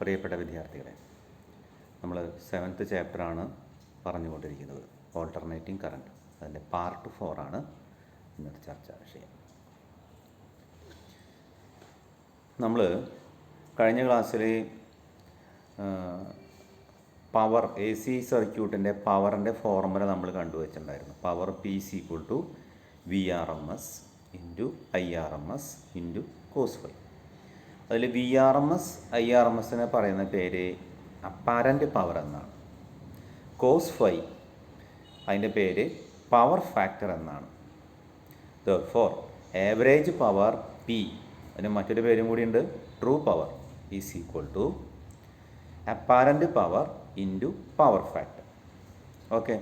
പ്രിയപ്പെട്ട വിദ്യാർത്ഥികളെ, നമ്മൾ 7th ചാപ്റ്ററാണ് പറഞ്ഞുകൊണ്ടിരിക്കുന്നത്. ഓൾട്ടർനേറ്റിംഗ് കറണ്ട്, അതിൻ്റെ പാർട്ട് 4 ആണ് ഇന്നത്തെ ചർച്ചാ വിഷയം. നമ്മൾ കഴിഞ്ഞ ക്ലാസ്സിൽ പവർ എ സി സർക്യൂട്ടിൻ്റെ പവറിൻ്റെ ഫോർമുല നമ്മൾ കണ്ടുവച്ചിട്ടുണ്ടായിരുന്നു. Power P is equal to V R M S into I R M S into cos phi. അതിൽ V R M S I R M എസിനെ പറയുന്ന പേര് അപ്പാരൻ്റ് പവർ എന്നാണ്. കോസ് ഫൈ അതിൻ്റെ പേര് പവർ ഫാക്ടർ എന്നാണ്. ദെർഫോർ ആവറേജ് പവർ പി, അതിന് മറ്റൊരു പേരും കൂടിയുണ്ട്, true power is equal to apparent power into power factor. Okay,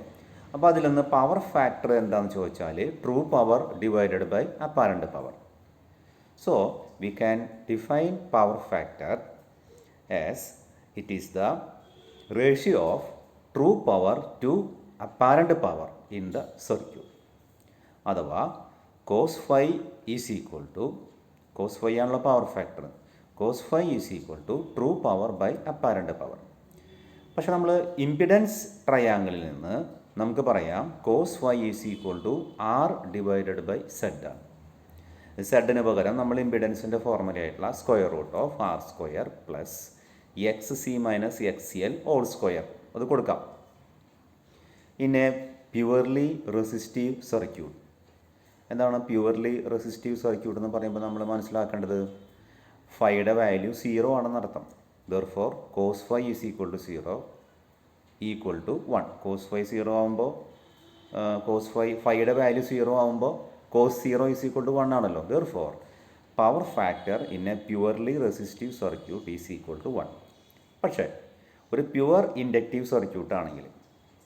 അപ്പോൾ അതിലൊന്ന് പവർ ഫാക്ടർ എന്താണെന്ന് ചോദിച്ചാൽ true power divided by apparent power. So we can define power factor as it is the ratio of true power to apparent power in the circuit. അഥവാ cos phi is equal to, cos phi ആണല്ലോ power factor, cos phi is equal to true power by apparent power. പക്ഷെ നമ്മൾ impedance ട്രയാങ്കിളിൽ നിന്ന് നമുക്ക് പറയാം cos phi is equal to R divided by Z ആണ്. സെഡിന് പകരം നമ്മൾ ഇമ്പിഡൻസിൻ്റെ ഫോർമുലയായിട്ടുള്ള square root of R square plus X C minus X L whole square അത് കൊടുക്കാം. പിന്നെ പ്യുവർലി റെസിസ്റ്റീവ് സർക്യൂട്ട്. എന്താണ് പ്യുവർലി റെസിസ്റ്റീവ് സർക്യൂട്ട് എന്ന് പറയുമ്പോൾ നമ്മൾ മനസ്സിലാക്കേണ്ടത് ഫൈയുടെ വാല്യൂ 0 ആണെന്നർത്ഥം. Therefore cos phi is equal to 0 equal to 1. Cos phi 0 ആകുമ്പോൾ ഫൈയുടെ വാല്യൂ 0 ആകുമ്പോൾ cos 0 is equal to 1 ആണല്ലോ. Therefore power factor in a purely resistive circuit is equal to 1. പക്ഷേ ഒരു പ്യുവർ ഇൻഡക്റ്റീവ് സർക്യൂട്ട് ആണെങ്കിൽ,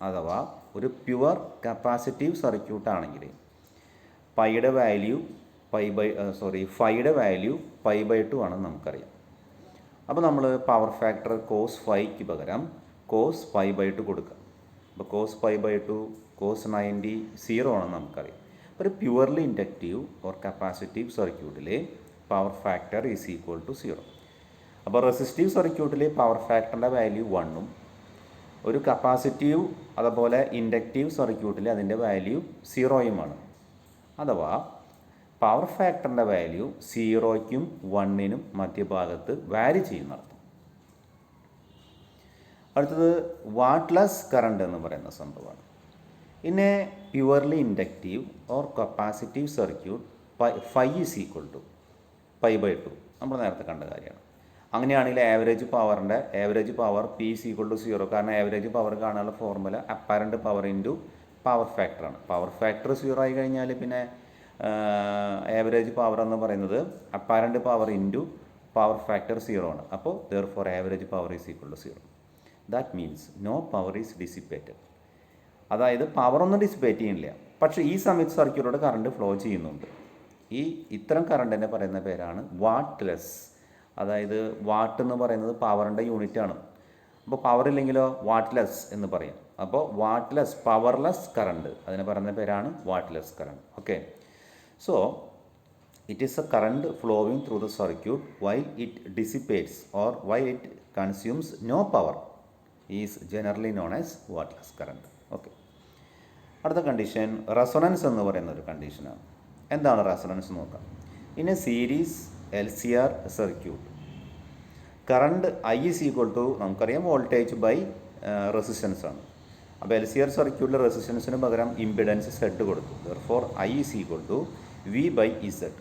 അഥവാ ഒരു പ്യുവർ കപ്പാസിറ്റീവ് സർക്യൂട്ട് ആണെങ്കിൽ ഫൈയുടെ വാല്യൂ പൈ ബൈ 2 ആണെന്ന് നമുക്കറിയാം. അപ്പോൾ നമ്മൾ പവർ ഫാക്ടർ കോസ് ഫൈക്ക് പകരം കോസ് പൈ ബൈ 2 കൊടുക്കുക. അപ്പോൾ കോസ് പൈ ബൈ 2 കോസ് 90 0 ആണെന്ന് നമുക്കറിയാം. ഒരു പ്യുവർലി ഇൻഡക്റ്റീവ് ഓർ കപ്പാസിറ്റീവ് സർക്യൂട്ടിൽ power factor is equal to 0. അപ്പോൾ റെസിസ്റ്റീവ് സർക്യൂട്ടിൽ പവർ ഫാക്ടറിൻ്റെ വാല്യൂ 1ഉം ഒരു കപ്പാസിറ്റീവ് അതുപോലെ ഇൻഡക്റ്റീവ് സർക്യൂട്ടിൽ അതിൻ്റെ വാല്യൂ 0യുമാണ്. അഥവാ പവർ ഫാക്ടറിൻ്റെ വാല്യൂ 0യ്ക്കും 1നും മധ്യഭാഗത്ത് വാരി ചെയ്യുന്നർത്ഥം. അടുത്തത് വാട്ട്ലെസ് കറണ്ട് എന്ന് പറയുന്ന സംഭവമാണ്. In a purely inductive or capacitive circuit, phi is equal to pi by 2. നമ്മൾ നേരത്തെ കണ്ട കാര്യമാണ്. അങ്ങനെയാണെങ്കിൽ average power P is equal to 0. കാരണം ആവറേജ് പവർ കാണാനുള്ള formula apparent power into power ഫാക്ടറാണ്. പവർ ഫാക്ടർ 0 ആയി കഴിഞ്ഞാൽ പിന്നെ ആവറേജ് പവർ എന്ന് പറയുന്നത് apparent power into power factor 0 ആണ്. അപ്പോൾ therefore average power is equal to 0. That means no power is dissipated. അതായത് പവറൊന്നും ഡിസിപ്പേറ്റ് ചെയ്യുന്നില്ല, പക്ഷേ ഈ സമയത്ത് സർക്യൂട്ടിലൂടെ കറണ്ട് ഫ്ലോ ചെയ്യുന്നുണ്ട്. ഇത്തരം കറണ്ടിനെ പറയുന്ന പേരാണ് വാട്ട്ലെസ്. അതായത് വാട്ട് എന്ന് പറയുന്നത് പവറിൻ്റെ യൂണിറ്റാണ്. അപ്പോൾ പവർ ഇല്ലെങ്കിലോ വാട്ട്ലെസ് എന്ന് പറയും. അപ്പോൾ വാട്ട്ലെസ് പവർലെസ് കറണ്ട് അതിനെ പറയുന്ന പേരാണ് wattless current. Okay, so it is a current flowing through the circuit while it dissipates or while it consumes no power is generally known as wattless current. Okay, അടുത്ത condition resonance എന്ന് പറയുന്ന ഒരു കണ്ടീഷനാണ്. എന്താണ് resonance നോക്കാം. In a series LCR circuit current I is equal to നമുക്കറിയാം voltage by resistance ആണ്. അപ്പോൾ LCR സർക്യൂട്ടിൽ റെസിസ്റ്റൻസിന് പകരം ഇമ്പിഡൻസ് Z കൊടുത്തു. Therefore I is equal to V by Z.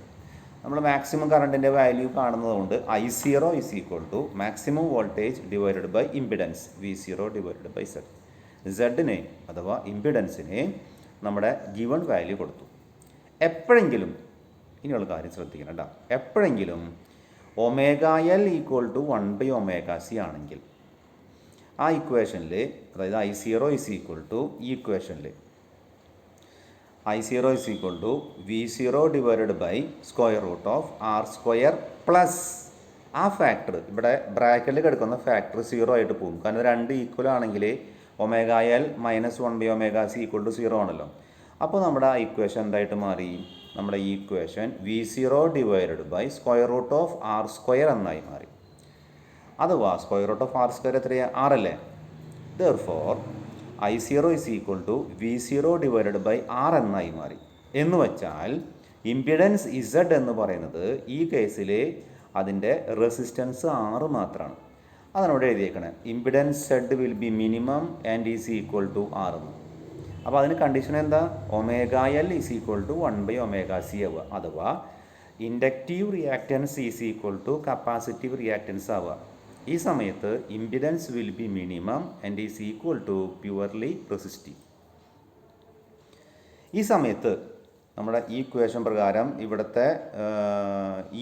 നമ്മൾ മാക്സിമം കറണ്ടിൻ്റെ വാല്യൂ കാണുന്നതുകൊണ്ട് I0 is equal to maximum voltage divided by impedance V0 divided by Z. സെഡിനെ അഥവാ ഇമ്പിഡൻസിനെ നമ്മുടെ ഗിവൺ വാല്യൂ കൊടുത്തു. എപ്പോഴെങ്കിലും ഇനിയുള്ള കാര്യം ശ്രദ്ധിക്കണം കേട്ടോ, എപ്പോഴെങ്കിലും ωL ഈക്വൽ ടു 1/ωc ആണെങ്കിൽ ആ ഇക്വേഷനിൽ, അതായത് I0 ഈസ് ഈക്വൽ ടു ഈ ഇക്വേഷനിൽ I0 is equal to V0 divided by square root of R square plus ആ ഫാക്ടർ, ഇവിടെ ബ്രാക്കറ്റിൽ കിടക്കുന്ന ഫാക്ടർ 0 ആയിട്ട് പോകും. കാരണം രണ്ട് ഈക്വൽ ആണെങ്കിൽ ωL - 1/ωc ഈക്വൽ ടു 0 ആണല്ലോ. അപ്പോൾ നമ്മുടെ ഇക്വേഷൻ എന്തായിട്ട് മാറി? നമ്മുടെ ഈ equation V0 divided by square root of R square എന്നായി മാറി. അഥവാ square root of R square എത്രയാണ്? 6 അല്ലേ? Therefore I0 is equal to V0 divided by R എന്നായി മാറി. എന്ന് വെച്ചാൽ ഇമ്പിഡൻസ് ഇസഡ് എന്ന് പറയുന്നത് ഈ കേസിൽ അതിൻ്റെ റെസിസ്റ്റൻസ് 6 മാത്രമാണ്. അതിനോട് എഴുതിയേക്കണേ impedance Z will be minimum and is equal to 6 എന്ന്. അപ്പോൾ അതിന് കണ്ടീഷൻ എന്താ? Omega L is equal to 1/ωc ആവുക. അഥവാ inductive reactance is equal to capacitive reactance ആവുക. ഈ സമയത്ത് impedance will be minimum and is equal to purely resistive. ഈ സമയത്ത് നമ്മുടെ ഈ ഇക്വേഷൻ പ്രകാരം ഇവിടുത്തെ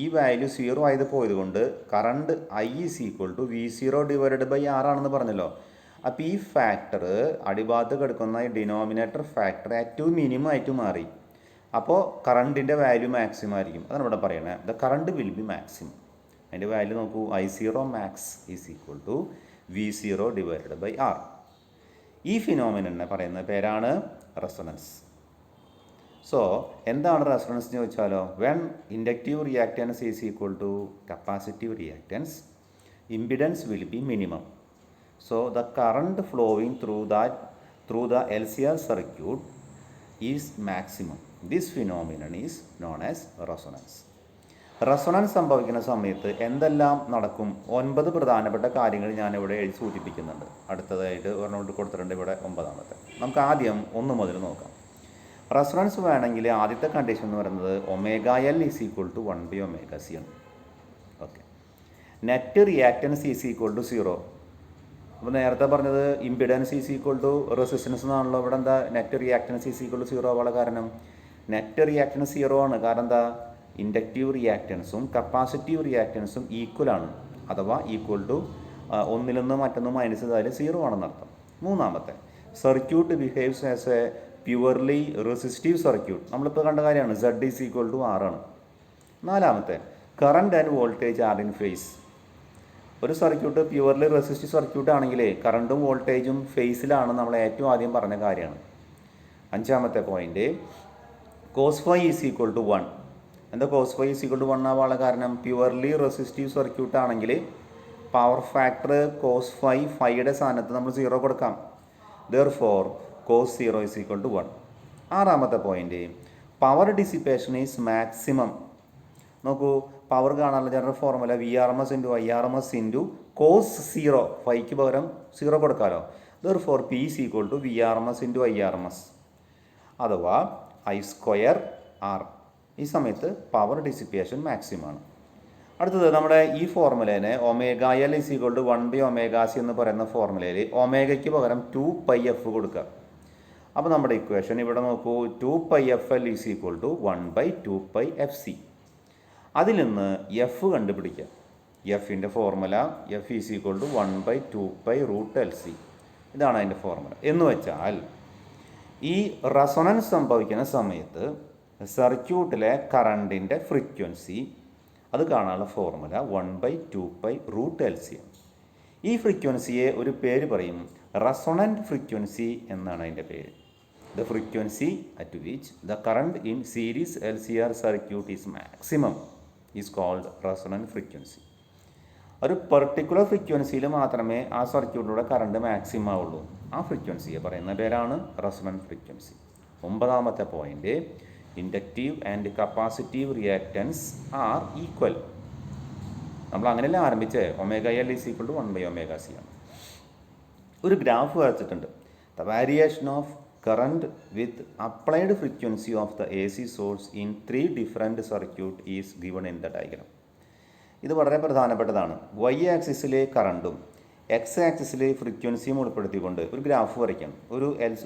ഈ വാല്യൂ 0 ആയത് പോയതുകൊണ്ട് current I is equal to V0 divided by R ആണെന്ന് പറഞ്ഞല്ലോ. അപ്പോൾ ഈ ഫാക്ടർ അടിഭാഗത്ത് കിടക്കുന്ന ഈ ഡിനോമിനേറ്റർ ഫാക്ടർ ഏറ്റവും മിനിമം ആയിട്ട് മാറി. അപ്പോൾ കറണ്ടിൻ്റെ വാല്യൂ മാക്സിമം ആയിരിക്കും. അതാണ് ഇവിടെ പറയണേ the current will be maximum. അതിൻ്റെ വാല്യൂ നോക്കൂ, I0 max is equal to V0 divided by R. ഈ ഫിനോമിനനെ പറയുന്ന പേരാണ് റെസൊണൻസ്. സോ എന്താണ് റെസൊണൻസ് എന്ന് ചോദിച്ചാലോ, when inductive reactance is equal to capacitive reactance impedance will be minimum. So the current flowing through the LCR circuit is maximum. This phenomenon is known as resonance. Resonance സംഭവിക്കുന്ന സമയത്ത് എന്തെല്ലാം നടക്കും? 9 പ്രധാനപ്പെട്ട കാര്യങ്ങൾ ഞാനിവിടെ എഴുതി സൂചിപ്പിക്കുന്നുണ്ട്. അടുത്തതായിട്ട് ഒരെണ്ണോട്ട് കൊടുത്തിട്ടുണ്ട് ഇവിടെ 9ാമത്തെ. നമുക്ക് ആദ്യം 1 മുതൽ നോക്കാം. റെസൊണൻസ് വേണമെങ്കിൽ ആദ്യത്തെ കണ്ടീഷൻ എന്ന് പറയുന്നത് omega L is equal to 1/ωc ആണ്. Okay. Net reactance is equal to 0. അപ്പോൾ നേരത്തെ പറഞ്ഞത് impedance is equal to resistance എന്നാണല്ലോ. ഇവിടെ എന്താ net reactance is equal to 0 ആവാനുള്ള കാരണം? നെറ്റ് റിയാക്റ്റൻസ് 0 ആണ്. കാരണം എന്താ? ഇൻഡക്റ്റീവ് റിയാക്റ്റൻസും കപ്പാസിറ്റീവ് റിയാക്റ്റൻസും ഈക്വലാണ്. അഥവാ ഈക്വൽ ടു ഒന്നിൽ നിന്ന് മറ്റൊന്ന് മൈനസ് ചെയ്താൽ 0 ആണെന്നർത്ഥം. 3ാമത്തെ, circuit behaves as a purely resistive circuit. നമ്മളിപ്പോൾ കണ്ട കാര്യമാണ്. Z is equal to R ആണ്. 4ാമത്തെ, current and voltage are in phase. ഒരു സർക്യൂട്ട് പ്യുവർലി റെസിസ്റ്റീവ് സർക്യൂട്ട് ആണെങ്കിൽ കറണ്ടും വോൾട്ടേജും ഫേസിലാണ്. നമ്മൾ ഏറ്റവും ആദ്യം പറഞ്ഞ കാര്യമാണ്. 5ാമത്തെ point, cos phi is equal to 1. എന്താ cos phi is equal to 1 ആവാനുള്ള കാരണം? പ്യുവർലി റെസിസ്റ്റീവ് സർക്യൂട്ട് ആണെങ്കിൽ പവർ ഫാക്ടർ കോസ് ഫൈയുടെ സ്ഥാനത്ത് നമ്മൾ 0 കൊടുക്കാം. Therefore cos 0 is equal to 1. 6ാമത്തെ point, power dissipation is maximum. നോക്കൂ, പവർ കാണാനുള്ള general formula VRMS into IRMS into cos 0. ഫൈക്ക് പകരം 0 കൊടുക്കാമല്ലോ. Therefore P is equal to VRMS into IRMS അഥവാ I² R. ഈ സമയത്ത് പവർ ഡിസിപ്പേഷൻ മാക്സിമം ആണ്. അടുത്തത് നമ്മുടെ ഈ ഫോർമുലേനെ omega L is equal to 1/ωc എന്ന് പറയുന്ന ഫോർമുലയിൽ ഒമേഗയ്ക്ക് പകരം 2πf കൊടുക്കുക. അപ്പോൾ നമ്മുടെ ഇക്വേഷൻ ഇവിടെ നോക്കൂ, 2πfL is equal to 1/2πfc. അതിൽ നിന്ന് എഫ് കണ്ടുപിടിക്കുക. എഫിൻ്റെ formula F is equal to 1/2π√LC. ഇതാണ് അതിൻ്റെ ഫോർമുല. എന്ന് വെച്ചാൽ ഈ റെസൊണൻസ് സംഭവിക്കുന്ന സമയത്ത് സർക്യൂട്ടിലെ കറണ്ടിൻ്റെ ഫ്രീക്വൻസി അത് കാണാനുള്ള ഫോർമുല 1/2π√LC. ഈ ഫ്രീക്വൻസിയെ ഒരു പേര് പറയും റെസൊണൻറ്റ് ഫ്രീക്വൻസി എന്നാണ് അതിൻ്റെ പേര്. The frequency at which the current in series LCR circuit is maximum is called resonant frequency. ഒരു പെർട്ടിക്കുലർ ഫ്രീക്വൻസിയിൽ മാത്രമേ ആ സർക്യൂട്ടിലൂടെ കറണ്ട് മാക്സിമം ആവുള്ളൂ. ആ ഫ്രീക്വൻസിയെ പറയുന്ന പേരാണ് റെസൊണൻറ്റ് ഫ്രീക്വൻസി. 9ാമത്തെ point, inductive and capacitive reactance are equal. നമ്മൾ അങ്ങനെയല്ല ആരംഭിച്ചേ. Omega L is equal to 1/ωc ആണ്. ഒരു ഗ്രാഫ് വരച്ചിട്ടുണ്ട്. The variation of current with applied frequency of the AC source in 3 different circuit is given in the diagram. ഇത് വളരെ പ്രധാനപ്പെട്ടതാണ്. Y ആക്സിസിലെ കറണ്ടും X ആക്സിസിലെ ഫ്രീക്വൻസിയും ഉൾപ്പെടുത്തിക്കൊണ്ട് ഒരു ഗ്രാഫ് വരയ്ക്കണം.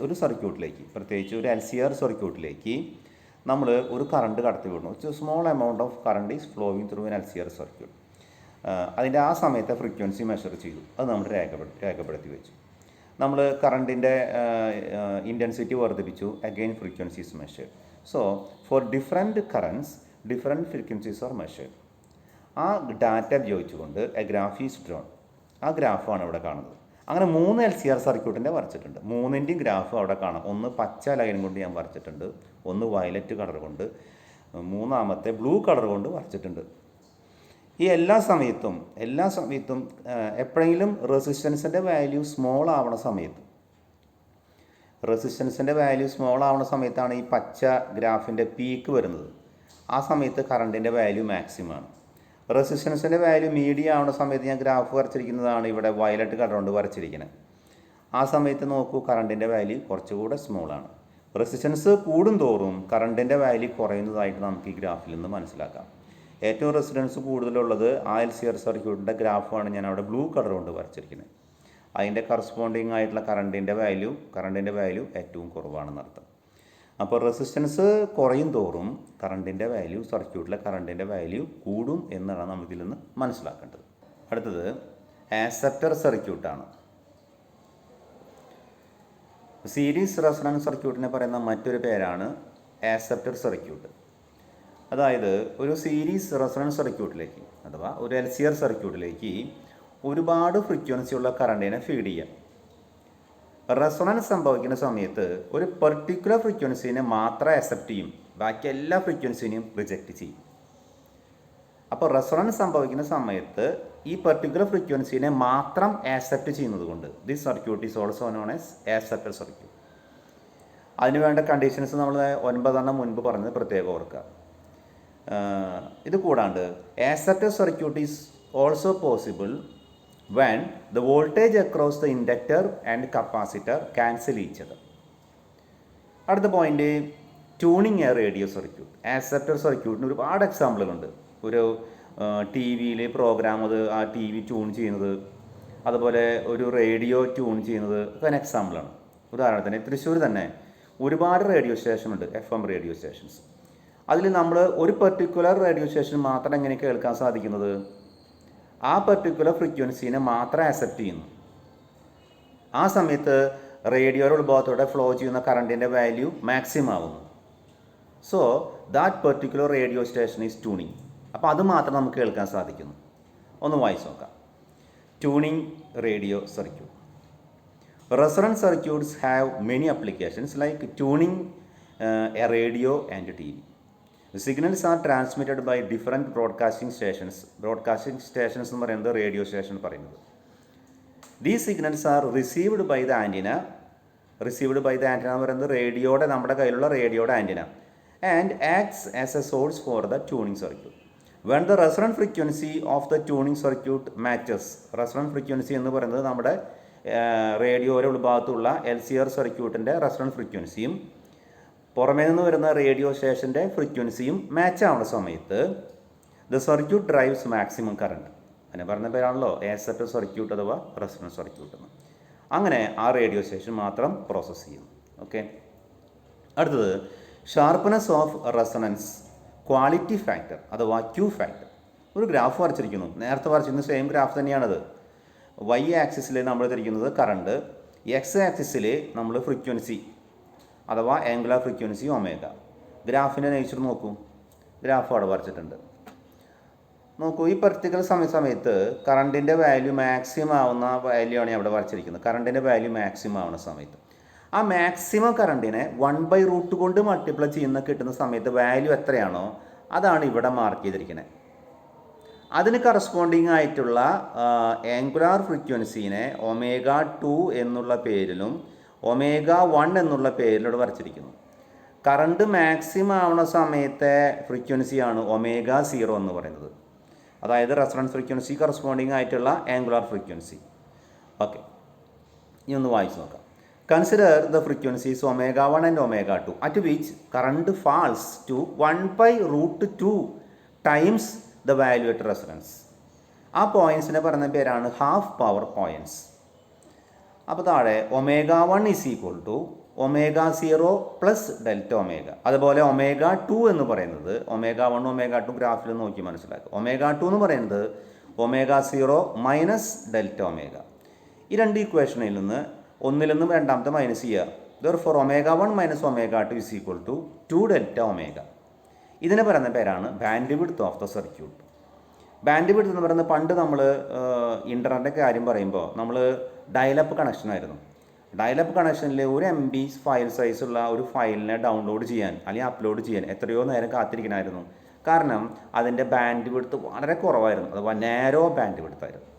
ഒരു സർക്യൂട്ടിലേക്ക്, പ്രത്യേകിച്ച് ഒരു LCR സർക്യൂട്ടിലേക്ക് നമ്മൾ ഒരു കറണ്ട് കടത്തി വിടുന്നു. Small amount of current is flowing through N LCR circuit. അതിൻ്റെ ആ സമയത്തെ ഫ്രീക്വൻസി മെഷർ ചെയ്തു. അത് നമ്മൾ രേഖപ്പെടുത്തി വെച്ചു. നമ്മൾ കറണ്ടിൻ്റെ ഇൻറ്റൻസിറ്റി വർദ്ധിപ്പിച്ചു. Again frequencies measured. So for different currents different frequencies are measured. ആ ഡാറ്റ ഉപയോഗിച്ചുകൊണ്ട് എ ഗ്രാഫ് ഈസ് ഡ്രോൺ. ആ ഗ്രാഫാണ് ഇവിടെ കാണുന്നത്. അങ്ങനെ 3 LCR സർക്യൂട്ടിൻ്റെ വരച്ചിട്ടുണ്ട്. 3ൻ്റെയും ഗ്രാഫ് അവിടെ കാണാം. ഒന്ന് പച്ച ലൈൻ കൊണ്ട് ഞാൻ വരച്ചിട്ടുണ്ട്, ഒന്ന് വയലറ്റ് കളർ കൊണ്ട്, മൂന്നാമത്തെ ബ്ലൂ കളർ കൊണ്ട് വരച്ചിട്ടുണ്ട്. ഈ എല്ലാ സമയത്തും എപ്പോഴെങ്കിലും റെസിസ്റ്റൻസിൻ്റെ വാല്യൂ സ്മോൾ ആവണ സമയത്താണ് ഈ പച്ച ഗ്രാഫിൻ്റെ പീക്ക് വരുന്നത്. ആ സമയത്ത് കറണ്ടിൻ്റെ വാല്യൂ മാക്സിമം ആണ്. റെസിസ്റ്റൻസിൻ്റെ വാല്യൂ മീഡിയം ആവുന്ന സമയത്ത് ഞാൻ ഗ്രാഫ് വരച്ചിരിക്കുന്നതാണ് ഇവിടെ വയലറ്റ് കളർ കൊണ്ട് വരച്ചിരിക്കുന്നത്. ആ സമയത്ത് നോക്കൂ, കറണ്ടിൻ്റെ വാല്യൂ കുറച്ചുകൂടെ സ്മോളാണ്. റെസിസ്റ്റൻസ് കൂടുന്തോറും കറണ്ടിൻ്റെ വാല്യൂ കുറയുന്നതായിട്ട് നമുക്ക് ഈ ഗ്രാഫിൽ നിന്ന് മനസ്സിലാക്കാം. ഏറ്റവും റെസിസ്റ്റൻസ് കൂടുതലുള്ളത് ആ LCR സർക്യൂട്ടിൻ്റെ ഗ്രാഫാണ് ഞാൻ അവിടെ ബ്ലൂ കളർ കൊണ്ട് വരച്ചിരിക്കുന്നത്. അതിൻ്റെ കറസ്പോണ്ടിങ് ആയിട്ടുള്ള കറണ്ടിൻ്റെ വാല്യൂ ഏറ്റവും കുറവാണെന്നർത്ഥം. അപ്പോൾ റെസിസ്റ്റൻസ് കുറയും തോറും സർക്യൂട്ടിലെ കറണ്ടിൻ്റെ വാല്യൂ കൂടും എന്നാണ് നമുക്കിതിൽ നിന്ന് മനസ്സിലാക്കേണ്ടത്. അടുത്തത് ആക്സെപ്റ്റർ സർക്യൂട്ടാണ്. സീരീസ് റെസൊണൻസ് സർക്യൂട്ടിനെ പറയുന്ന മറ്റൊരു പേരാണ് ആക്സെപ്റ്റർ സർക്യൂട്ട്. അതായത് ഒരു സീരീസ് റെസൊണൻസ് സർക്യൂട്ടിലേക്ക് അഥവാ ഒരു LCR സർക്യൂട്ടിലേക്ക് ഒരുപാട് ഫ്രീക്വൻസി ഉള്ള കറണ്ടിനെ ഫീഡ് ചെയ്യാം. റെസൊണൻസ് സംഭവിക്കുന്ന സമയത്ത് ഒരു പെർട്ടിക്കുലർ ഫ്രീക്വൻസിനെ മാത്രം അക്സെപ്റ്റ് ചെയ്യും, ബാക്കി എല്ലാ ഫ്രീക്വൻസിനെയും റിജക്റ്റ് ചെയ്യും. അപ്പോൾ റെസൊണൻസ് സംഭവിക്കുന്ന സമയത്ത് ഈ പെർട്ടിക്കുലർ ഫ്രീക്വൻസിനെ മാത്രം ആക്സെപ്റ്റ് ചെയ്യുന്നത് കൊണ്ട് this circuit is also known as acceptor circuit. അതിന് വേണ്ട കണ്ടീഷൻസ് നമ്മൾ 9 മുൻപ് പറഞ്ഞത് പ്രത്യേകം ഓർക്കുക. ഇത് കൂടാണ്ട് acceptor circuit is also possible when the voltage across the inductor and capacitor cancel each other. അടുത്ത point, tuning A radio circuit. Acceptor സർക്യൂട്ടിന് ഒരുപാട് എക്സാമ്പിളുകളുണ്ട്. ഒരു TV പ്രോഗ്രാം ആ TV ട്യൂൺ ചെയ്യുന്നത്, അതുപോലെ ഒരു റേഡിയോ ട്യൂൺ ചെയ്യുന്നത് ഒക്കെ എക്സാമ്പിളാണ്. ഉദാഹരണത്തിന് തൃശ്ശൂർ തന്നെ ഒരുപാട് റേഡിയോ സ്റ്റേഷനുണ്ട്, FM റേഡിയോ സ്റ്റേഷൻസ്. അതിൽ നമ്മൾ ഒരു പെർട്ടിക്കുലർ റേഡിയോ സ്റ്റേഷൻ മാത്രം എങ്ങനെ കേൾക്കാൻ സാധിക്കുന്നത്? ആ പെർട്ടിക്കുലർ ഫ്രീക്വൻസിനെ മാത്രം ആക്സെപ്റ്റ് ചെയ്യുന്നു. ആ സമയത്ത് റേഡിയോയുടെ ഉത്ഭവത്തോടെ ഫ്ലോ ചെയ്യുന്ന കറണ്ടിൻ്റെ വാല്യൂ മാക്സിമം ആവുന്നു. So that particular radio station is tuning. അപ്പോൾ അത് മാത്രം നമുക്ക് കേൾക്കാൻ സാധിക്കുന്നു. ഒന്ന് വായിച്ച് നോക്കാം. Tuning radio circuit. Resonance circuits have many applications like tuning A radio and TV. The signals are transmitted by different broadcasting stations. Broadcasting stations എന്ന് പറയുന്നത് റേഡിയോ സ്റ്റേഷൻ പറയുന്നത്. These signals are received by the antenna എന്ന് പറയുന്നത് റേഡിയോയുടെ, നമ്മുടെ കയ്യിലുള്ള റേഡിയോയുടെ antenna, and acts as a source for the tuning circuit. When the resonant frequency of the tuning circuit matches, resonant frequency എന്ന് പറയുന്നത് നമ്മുടെ റേഡിയോയുടെ ഉൾഭാഗത്തുള്ള LCR സർക്യൂട്ടിൻ്റെ റെസൊണൻറ്റ് ഫ്രീക്വൻസിയും പുറമേ നിന്ന് വരുന്ന റേഡിയോ സ്റ്റേഷൻ്റെ ഫ്രീക്വൻസിയും മാച്ച് ആവുന്ന സമയത്ത് the circuit drives maximum current. അങ്ങനെ പറഞ്ഞ പേരാണല്ലോ ആക്സെപ്റ്റർ സർക്യൂട്ട് അഥവാ റെസൊണൻസ് സർക്യൂട്ട് എന്ന്. അങ്ങനെ ആ റേഡിയോ സ്റ്റേഷൻ മാത്രം പ്രോസസ്സ് ചെയ്യുന്നു. ഓക്കെ. അടുത്തത് sharpness of resonance quality factor അഥവാ Q ഫാക്ടർ. ഒരു ഗ്രാഫ് വരച്ചിരിക്കുന്നു, നേരത്തെ വരച്ചിരുന്ന സെയിം ഗ്രാഫ് തന്നെയാണത്. Y ആക്സിസിൽ നമ്മൾ തിരിക്കുന്നത് കറണ്ട്, X ആക്സിസിൽ നമ്മൾ ഫ്രീക്വൻസി അഥവാ ആംഗുലാർ ഫ്രീക്വൻസി ഒമേഗ. ഗ്രാഫിൻ്റെ നേച്ചർ നോക്കൂ, ഗ്രാഫ് അവിടെ വരച്ചിട്ടുണ്ട്. നോക്കൂ, ഈ പർട്ടിക്കുലർ സമയത്ത് കറണ്ടിൻ്റെ വാല്യൂ മാക്സിമം ആവുന്ന വാല്യൂ ആണ് അവിടെ വരച്ചിരിക്കുന്നത്. കറണ്ടിൻ്റെ വാല്യൂ മാക്സിമം ആവുന്ന സമയത്ത് ആ മാക്സിമം കറണ്ടിനെ 1/√2 കൊണ്ട് മൾട്ടിപ്ലൈ ചെയ്യുന്ന കിട്ടുന്ന സമയത്ത് വാല്യൂ എത്രയാണോ അതാണ് ഇവിടെ മാർക്ക് ചെയ്തിരിക്കുന്നത്. അതിന് കറസ്പോണ്ടിങ് ആയിട്ടുള്ള ആംഗുലാർ ഫ്രീക്വൻസീനെ ω2 എന്നുള്ള പേരിലും ω1 എന്നുള്ള പേരിലൂടെ വരച്ചിരിക്കുന്നു. കറണ്ട് മാക്സിമം ആവുന്ന സമയത്തെ ഫ്രീക്വൻസിയാണ് ω0 എന്ന് പറയുന്നത്. അതായത് റെസൊണൻസ് ഫ്രീക്വൻസി കറസ്പോണ്ടിങ് ആയിട്ടുള്ള ആംഗുലാർ ഫ്രീക്വൻസി. ഓക്കെ, ഇനി ഒന്ന് വായിച്ച് നോക്കാം. Consider the frequencies ω1 and ω2 at which current falls to 1/√2 times the value at resonance. ആ പോയിൻറ്റ്സിനെ പറയുന്ന പേരാണ് ഹാഫ് പവർ പോയിൻറ്റ്സ്. അപ്പോൾ താഴെ ω1 is equal to ω0 plus delta omega. അതുപോലെ ω2 എന്ന് പറയുന്നത് ω1 ω2 ഗ്രാഫിൽ നോക്കി മനസ്സിലാക്കുക. ω2 എന്ന് പറയുന്നത് ω0 മൈനസ് ഡെൽറ്റ ഒമേഗ. ഈ രണ്ട് ഇക്വേഷനിൽ നിന്ന് ഒന്നിൽ നിന്നും രണ്ടാമത്തെ മൈനസ് ചെയ്യുക. therefore ω1 minus ω2 is equal to 2 delta omega. ഇതിനെ പറയുന്ന പേരാണ് bandwidth of the circuit. Bandwidth എന്ന് പറയുന്നത് പണ്ട് നമ്മൾ ഇൻ്റർനെറ്റിൻ്റെ കാര്യം പറയുമ്പോൾ നമ്മൾ ഡയലപ്പ് കണക്ഷനായിരുന്നു. ഡയലപ്പ് കണക്ഷനിൽ ഒരു MB ഫയൽ സൈസുള്ള ഒരു ഫയലിനെ ഡൗൺലോഡ് ചെയ്യാൻ അല്ലെങ്കിൽ അപ്ലോഡ് ചെയ്യാൻ എത്രയോ നേരം കാത്തിരിക്കണമായിരുന്നു. കാരണം അതിൻ്റെ ബാൻഡ് വിഡ്ത്ത് വളരെ കുറവായിരുന്നു, അഥവാ നാരോ ബാൻഡ് വിഡ്ത്തായിരുന്നു.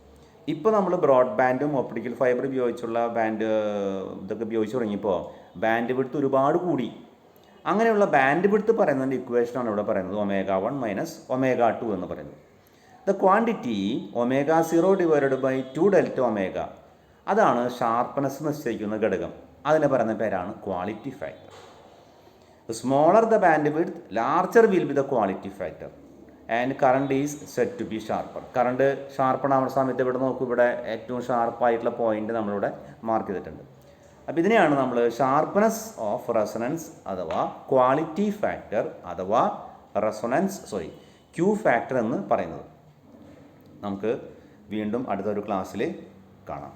ഇപ്പോൾ നമ്മൾ ബ്രോഡ്ബാൻഡും ഒപ്റ്റിക്കൽ ഫൈബർ ഉപയോഗിച്ചുള്ള ഇതൊക്കെ ഉപയോഗിച്ച് തുടങ്ങിയപ്പോൾ ബാൻഡ് വിഡ്ത്ത് ഒരുപാട് കൂടി. അങ്ങനെയുള്ള ബാൻഡ് വിഡ്ത്ത് പറയുന്നതിൻ്റെ ഇക്വേഷനാണ് ഇവിടെ പറയുന്നത് ω1 - ω2 എന്ന് പറയുന്നത്. The quantity ω0 divided by 2 delta omega, അതാണ് ഷാർപ്പ്നെസ് നിശ്ചയിക്കുന്ന ഘടകം. അതിനെ പറയുന്ന പേരാണ് quality factor. The smaller the bandwidth larger will be the quality factor and current is set to be sharper. Current ഷാർപ്പണാവുന്ന സമയത്ത് ഇവിടെ നോക്കൂ, ഇവിടെ ഏറ്റവും ഷാർപ്പായിട്ടുള്ള പോയിന്റ് നമ്മളിവിടെ മാർക്ക് ചെയ്തിട്ടുണ്ട്. അപ്പോൾ ഇതിനെയാണ് നമ്മൾ ഷാർപ്പ്നെസ് ഓഫ് റെസൊണൻസ് അഥവാ ക്വാളിറ്റി ഫാക്ടർ അഥവാ Q ഫാക്ടർ എന്ന് പറയുന്നത്. നമുക്ക് വീണ്ടും അടുത്തൊരു ക്ലാസ്സിൽ കാണാം.